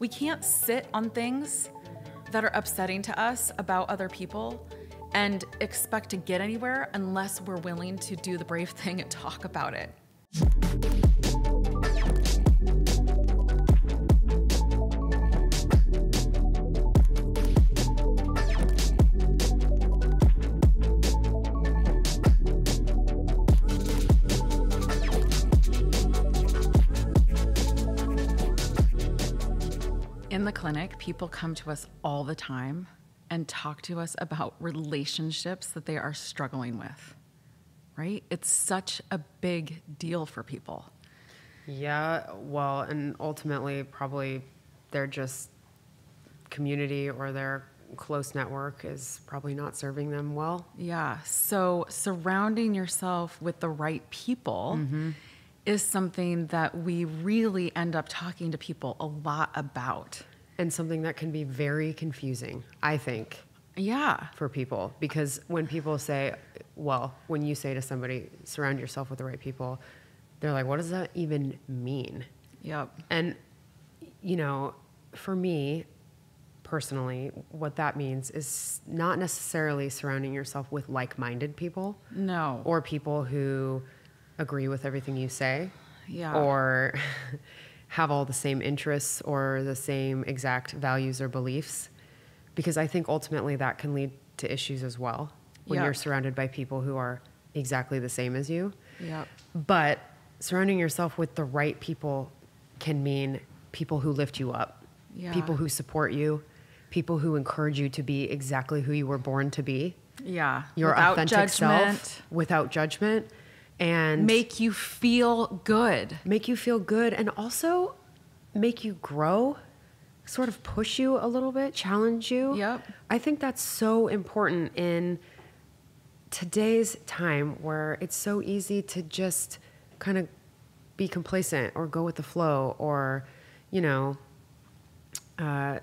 We can't sit on things that are upsetting to us about other people and expect to get anywhere unless we're willing to do the brave thing and talk about it. In the clinic, people come to us all the time and talk to us about relationships that they are struggling with, right? It's such a big deal for people. Yeah, well, and ultimately probably their just community or their close network is probably not serving them well. Yeah, so surrounding yourself with the right people is something that we really end up talking to people a lot about. And something that can be very confusing, I think. Yeah. For people. Because when people say, well, when you say to somebody, surround yourself with the right people, they're like, what does that even mean? Yep. And, you know, for me, personally, what that means is not necessarily surrounding yourself with like-minded people. No. Or people who agree with everything you say. Yeah. Or have all the same interests or the same exact values or beliefs. Because I think ultimately that can lead to issues as well when you're surrounded by people who are exactly the same as you. Yep. But surrounding yourself with the right people can mean people who lift you up, people who support you, people who encourage you to be exactly who you were born to be. Yeah. Your without authentic judgment. self, without judgment. And make you feel good. Make you feel good and also make you grow, sort of push you a little bit, challenge you. Yep. I think that's so important in today's time where it's so easy to just kind of be complacent or go with the flow or, you know,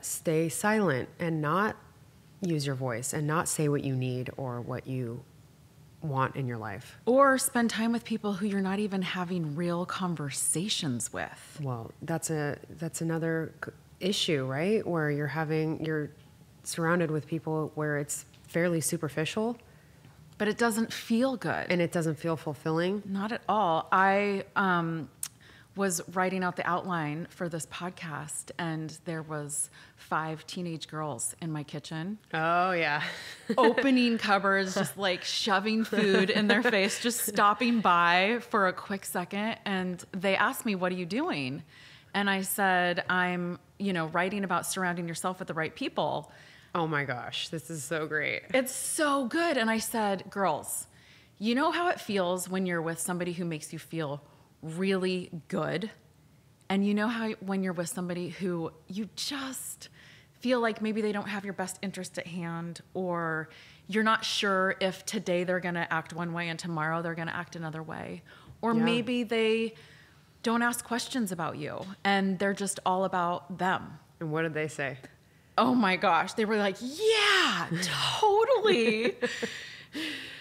stay silent and not use your voice and not say what you need or what you want in your life. Or spend time with people who you're not even having real conversations with. Well, that's another issue, right? Where you're surrounded with people where it's fairly superficial. But it doesn't feel good. And it doesn't feel fulfilling. Not at all. I was writing out the outline for this podcast, and there was 5 teenage girls in my kitchen. Oh, yeah. Opening cupboards, just like shoving food in their face, just stopping by for a quick second. And they asked me, what are you doing? And I said, I'm, writing about surrounding yourself with the right people. Oh my gosh, this is so great. It's so good. And I said, girls, you know how it feels when you're with somebody who makes you feel really good? And you know how when you're with somebody who you just feel like maybe they don't have your best interest at hand, or you're not sure if today they're going to act one way and tomorrow they're going to act another way, or maybe they don't ask questions about you and they're just all about them. And what did they say? Oh my gosh. They were like, yeah, totally.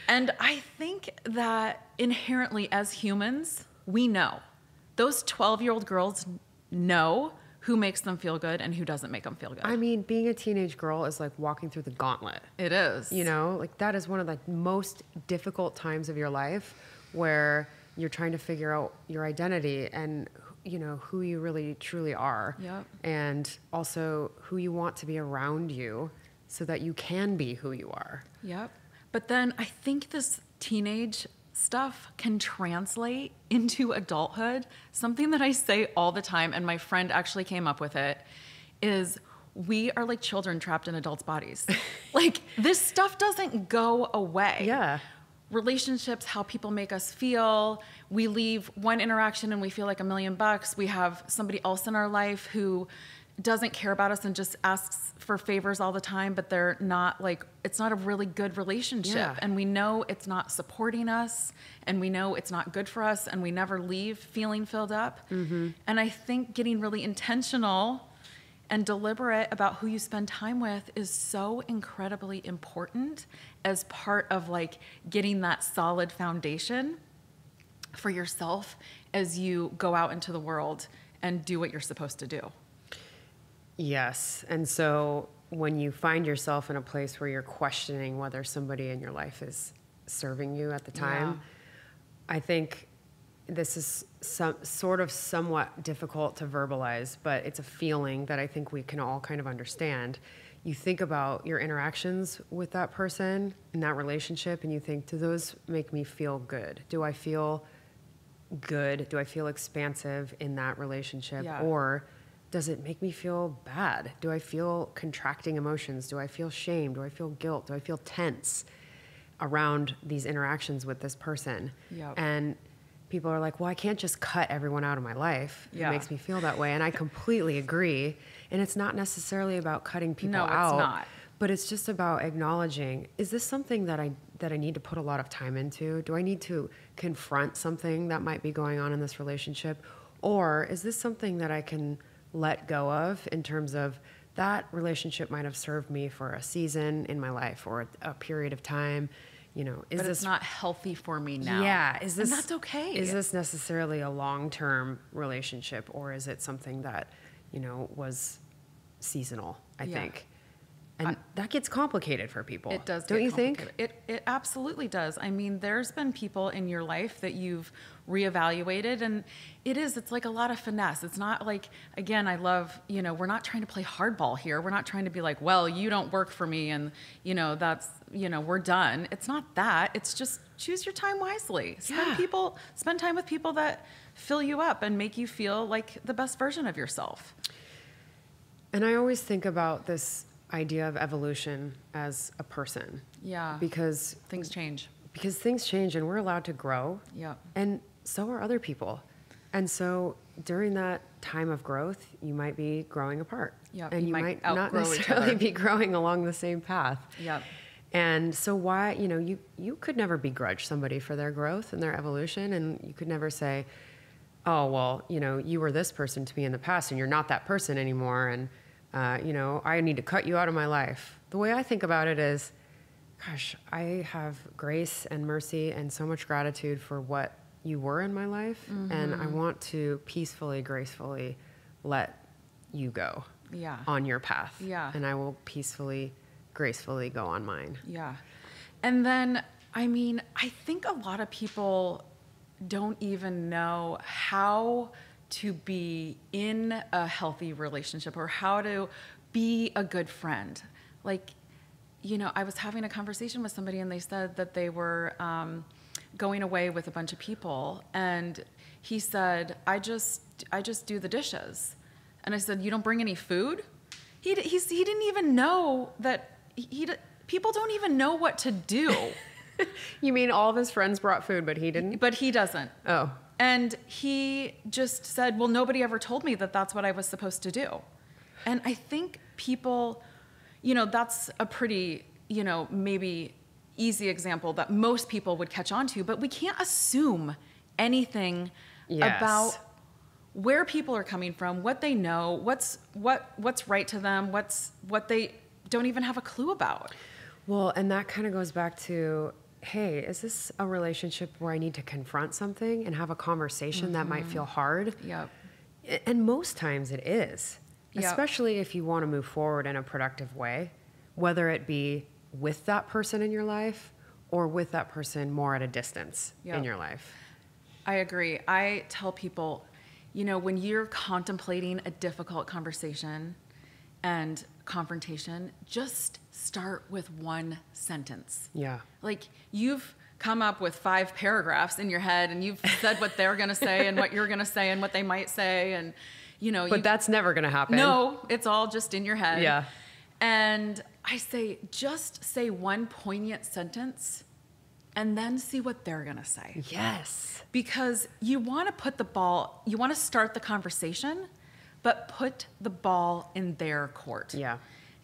And I think that inherently as humans, we know. Those 12-year-old girls know who makes them feel good and who doesn't make them feel good. I mean, being a teenage girl is like walking through the gauntlet. It is. Like that is one of the most difficult times of your life where you're trying to figure out your identity and, who you really truly are. Yep. And also who you want to be around you so that you can be who you are. Yep. But then I think this teenage stuff can translate into adulthood. Something that I say all the time, and my friend actually came up with it, is we are like children trapped in adults' bodies. Like, this stuff doesn't go away. Yeah. Relationships, how people make us feel. We leave one interaction and we feel like $1 million. We have somebody else in our life who doesn't care about us and just asks for favors all the time, but they're not it's not a really good relationship. Yeah. And we know it's not supporting us, and we know it's not good for us, and we never leave feeling filled up. Mm-hmm. And I think getting really intentional and deliberate about who you spend time with is so incredibly important as part of getting that solid foundation for yourself as you go out into the world and do what you're supposed to do. Yes. And so when you find yourself in a place where you're questioning whether somebody in your life is serving you at the time, I think this is somewhat difficult to verbalize, but it's a feeling that I think we can all kind of understand. You think about your interactions with that person in that relationship, and you think, do those make me feel good? Do I feel good? Do I feel expansive in that relationship? Yeah. Or does it make me feel bad? Do I feel contracting emotions? Do I feel shame? Do I feel guilt? Do I feel tense around these interactions with this person? Yep. And people are like, well, I can't just cut everyone out of my life. Yeah. It makes me feel that way. And I completely agree. And it's not necessarily about cutting people out. No, it's not. But it's just about acknowledging, is this something that I need to put a lot of time into? Do I need to confront something that might be going on in this relationship? Or is this something that I can let go of in terms of that relationship might have served me for a season in my life or a period of time? You know, but it's not healthy for me now. Yeah. And that's okay. Is this necessarily a long-term relationship, or is it something that, you know, was seasonal, I think? And that gets complicated for people. It does. Don't you think? It absolutely does. I mean, there's been people in your life that you've reevaluated, and it's like a lot of finesse. It's not like, again, I love, you know, we're not trying to play hardball here. We're not trying to be like, well, you don't work for me, and, you know, that's, you know, we're done. It's not that. It's just choose your time wisely. Spend time with people that fill you up and make you feel like the best version of yourself. And I always think about this idea of evolution as a person. Yeah. Because things change. Because things change, and we're allowed to grow. Yeah. And so are other people. And so during that time of growth, you might be growing apart. Yeah. And you might not necessarily be growing along the same path. Yeah. And so why, you know, you could never begrudge somebody for their growth and their evolution, and you could never say, oh, well, you know, you were this person to me in the past and you're not that person anymore, and you know, I need to cut you out of my life. The way I think about it is, gosh, I have grace and mercy and so much gratitude for what you were in my life, and I want to peacefully, gracefully let you go on your path. Yeah. And I will peacefully, gracefully go on mine. Yeah. And then, I mean, I think a lot of people don't even know how to be in a healthy relationship or how to be a good friend. Like, you know, I was having a conversation with somebody, and they said that they were going away with a bunch of people, and he said, I just do the dishes. And I said, you don't bring any food? He didn't even know that people don't even know what to do. You mean all of his friends brought food, but he didn't? But he doesn't. Oh. And he just said, well, nobody ever told me that that's what I was supposed to do. And I think people, you know, that's a pretty, you know, maybe easy example that most people would catch on to, but we can't assume anything about where people are coming from, what they know, what's right to them, what they don't even have a clue about. Well, and that kind of goes back to, hey, is this a relationship where I need to confront something and have a conversation that might feel hard? Yep. And most times it is, Yep. especially if you want to move forward in a productive way, whether it be with that person in your life or with that person more at a distance Yep. in your life. I agree. I tell people, you know, when you're contemplating a difficult conversation and confrontation, just start with one sentence. Yeah. Like, you've come up with 5 paragraphs in your head, and you've said what they're going to say and what you're going to say and what they might say, and you know. But that's never going to happen. No, it's all just in your head. Yeah. And I say, just say one poignant sentence and then see what they're going to say. Yes. Because you want to start the conversation, but put the ball in their court. Yeah.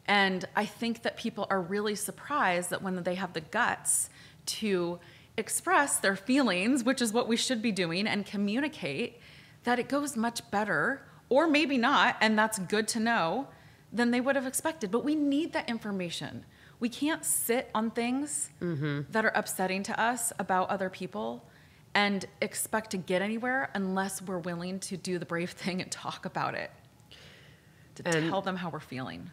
And I think that people are really surprised that when they have the guts to express their feelings, which is what we should be doing, and communicate, that it goes much better, or maybe not, and that's good to know, than they would have expected. But we need that information. We can't sit on things that are upsetting to us about other people and expect to get anywhere unless we're willing to do the brave thing and talk about it. to tell them how we're feeling.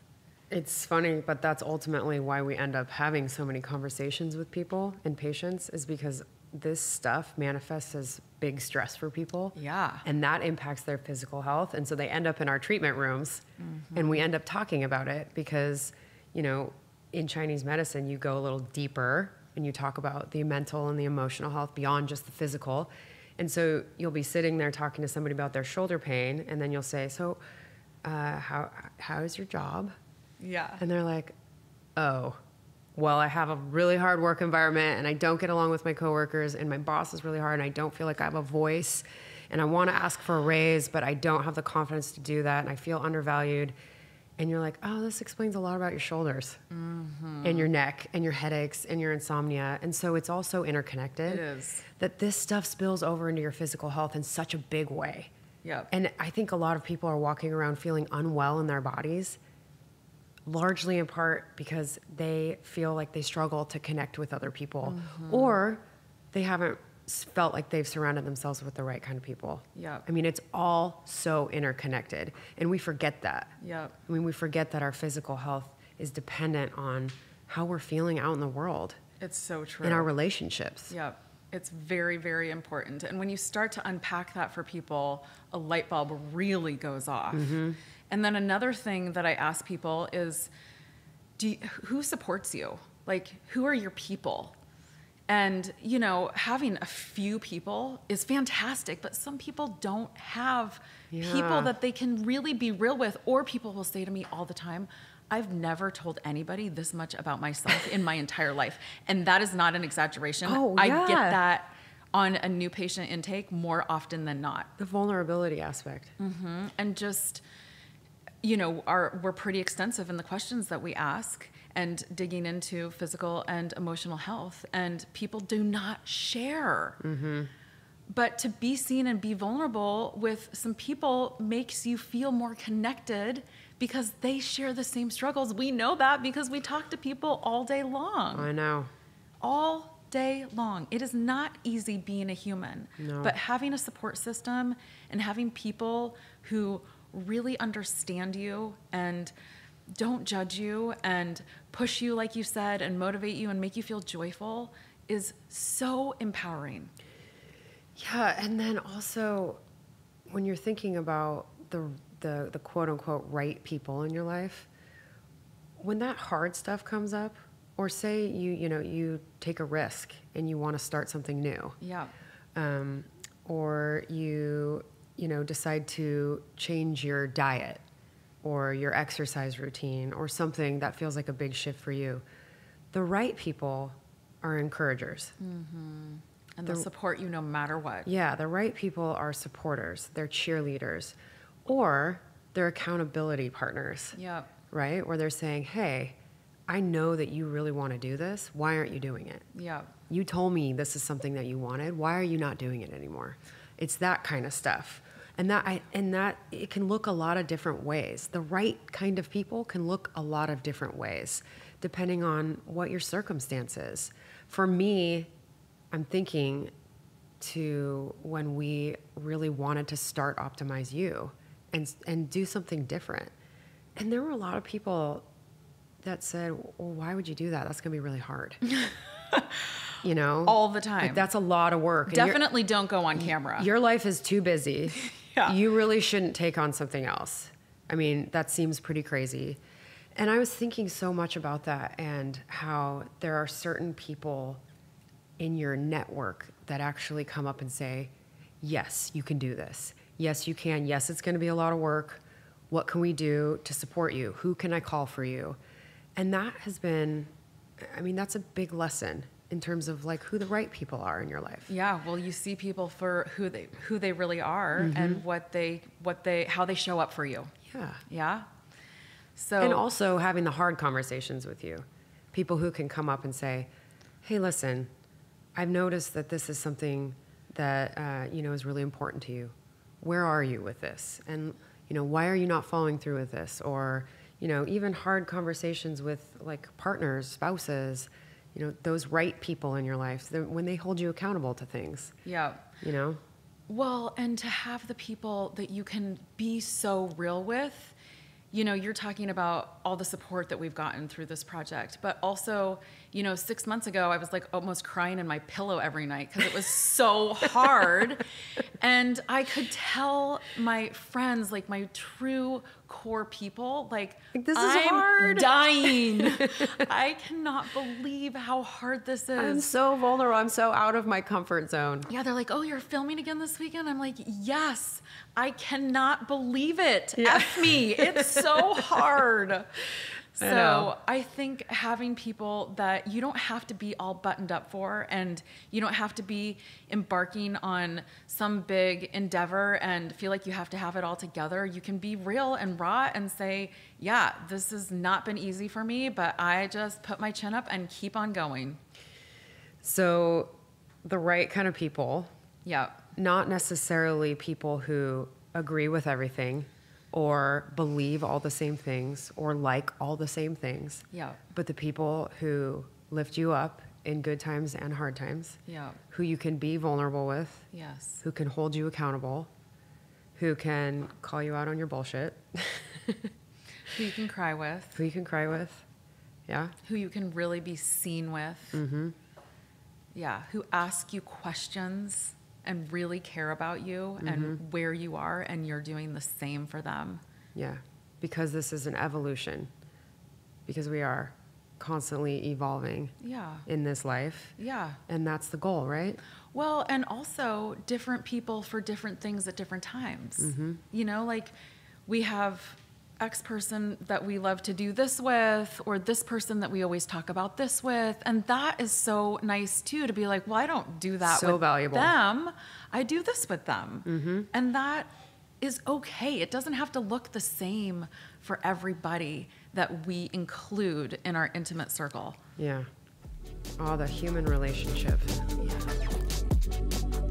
It's funny, but that's ultimately why we end up having so many conversations with people and patients, is because this stuff manifests as big stress for people. Yeah. And that impacts their physical health. And so they end up in our treatment rooms and we end up talking about it because, you know, in Chinese medicine, you go a little deeper and you talk about the mental and the emotional health beyond just the physical. And so you'll be sitting there talking to somebody about their shoulder pain, and then you'll say, so how is your job? Yeah. And they're like, oh, well, I have a really hard work environment and I don't get along with my coworkers and my boss is really hard and I don't feel like I have a voice and I want to ask for a raise, but I don't have the confidence to do that and I feel undervalued. And you're like, oh, this explains a lot about your shoulders and your neck and your headaches and your insomnia. And so it's also interconnected. It is. That this stuff spills over into your physical health in such a big way. Yep. And I think a lot of people are walking around feeling unwell in their bodies, largely in part because they feel like they struggle to connect with other people, or they haven't felt like they've surrounded themselves with the right kind of people. Yep. I mean, it's all so interconnected, and we forget that. Yep. I mean, we forget that our physical health is dependent on how we're feeling out in the world, It's so true. in our relationships. Yep. It's very, very important. And when you start to unpack that for people, a light bulb really goes off. And then another thing that I ask people is, who supports you? Like, who are your people? And, you know, having a few people is fantastic, but some people don't have people that they can really be real with. Or people will say to me all the time, I've never told anybody this much about myself in my entire life. And that is not an exaggeration. Oh, I yeah. get that on a new patient intake more often than not. The vulnerability aspect. And just, you know, we're pretty extensive in the questions that we ask and digging into physical and emotional health. And people do not share. But to be seen and be vulnerable with some people makes you feel more connected because they share the same struggles. We know that because we talk to people all day long. I know. All day long. It is not easy being a human. No. But having a support system and having people who really understand you and don't judge you and push you, like you said, and motivate you and make you feel joyful is so empowering. Yeah, and then also when you're thinking about the quote unquote right people in your life, when that hard stuff comes up, or say you take a risk and you want to start something new, or you decide to change your diet or your exercise routine or something that feels like a big shift for you, the right people are encouragers. And they'll support you no matter what. Yeah, the right people are supporters. They're cheerleaders. Or they're accountability partners. Yep. Right? Where they're saying, hey, I know that you really want to do this. Why aren't you doing it? Yep. You told me this is something that you wanted. Why are you not doing it anymore? It's that kind of stuff. And that it can look a lot of different ways. The right kind of people can look a lot of different ways, depending on what your circumstance is. For me, I'm thinking to when we really wanted to start OptimizeYou and do something different. And there were a lot of people that said, well, why would you do that? That's going to be really hard. You know? All the time. Like, that's a lot of work. Definitely don't go on camera. Your life is too busy. Yeah. You really shouldn't take on something else. I mean, that seems pretty crazy. And I was thinking so much about that and how there are certain people in your network that actually come up and say, yes, you can do this. Yes, you can. Yes, it's going to be a lot of work. What can we do to support you? Who can I call for you? And that has been, I mean, that's a big lesson in terms of like who the right people are in your life. Yeah, well, you see people for who they really are and how they show up for you. Yeah. Yeah. So And also having the hard conversations with you. People who can come up and say, hey, listen, I've noticed that this is something that is really important to you. Where are you with this? And why are you not following through with this? Or even hard conversations with like partners, spouses, those right people in your life when they hold you accountable to things. Yeah. Well, and to have the people that you can be so real with you know, you're talking about all the support that we've gotten through this project, but also, you know, 6 months ago, I was like almost crying in my pillow every night because it was so hard. And I could tell my friends, like my true core people, like this is I'm hard. Dying. I cannot believe how hard this is. I'm so vulnerable. I'm so out of my comfort zone. Yeah, they're like, oh, you're filming again this weekend? I'm like, yes. I cannot believe it. Yeah. F me. It's so hard. So I think having people that you don't have to be all buttoned up for, and you don't have to be embarking on some big endeavor and feel like you have to have it all together. You can be real and raw and say, yeah, this has not been easy for me, but I just put my chin up and keep on going. So the right kind of people. Yeah. Not necessarily people who agree with everything or believe all the same things or like all the same things. Yeah. But the people who lift you up in good times and hard times. Yeah. Who you can be vulnerable with. Yes. Who can hold you accountable. Who can call you out on your bullshit. Who you can cry with. Who you can cry with. Yeah. Who you can really be seen with. Mm-hmm. Yeah. Who ask you questions and really care about you and where you are, and you're doing the same for them. Yeah, because this is an evolution. Because we are constantly evolving in this life. Yeah. And that's the goal, right? Well, and also different people for different things at different times. Mm-hmm. You know, like we have X person that we love to do this with, or this person that we always talk about this with. And that is so nice too, to be like, well, I don't do that with valuable. them. I do this with them. And that is okay. It doesn't have to look the same for everybody that we include in our intimate circle. Yeah. Oh, the human relationship. Yeah.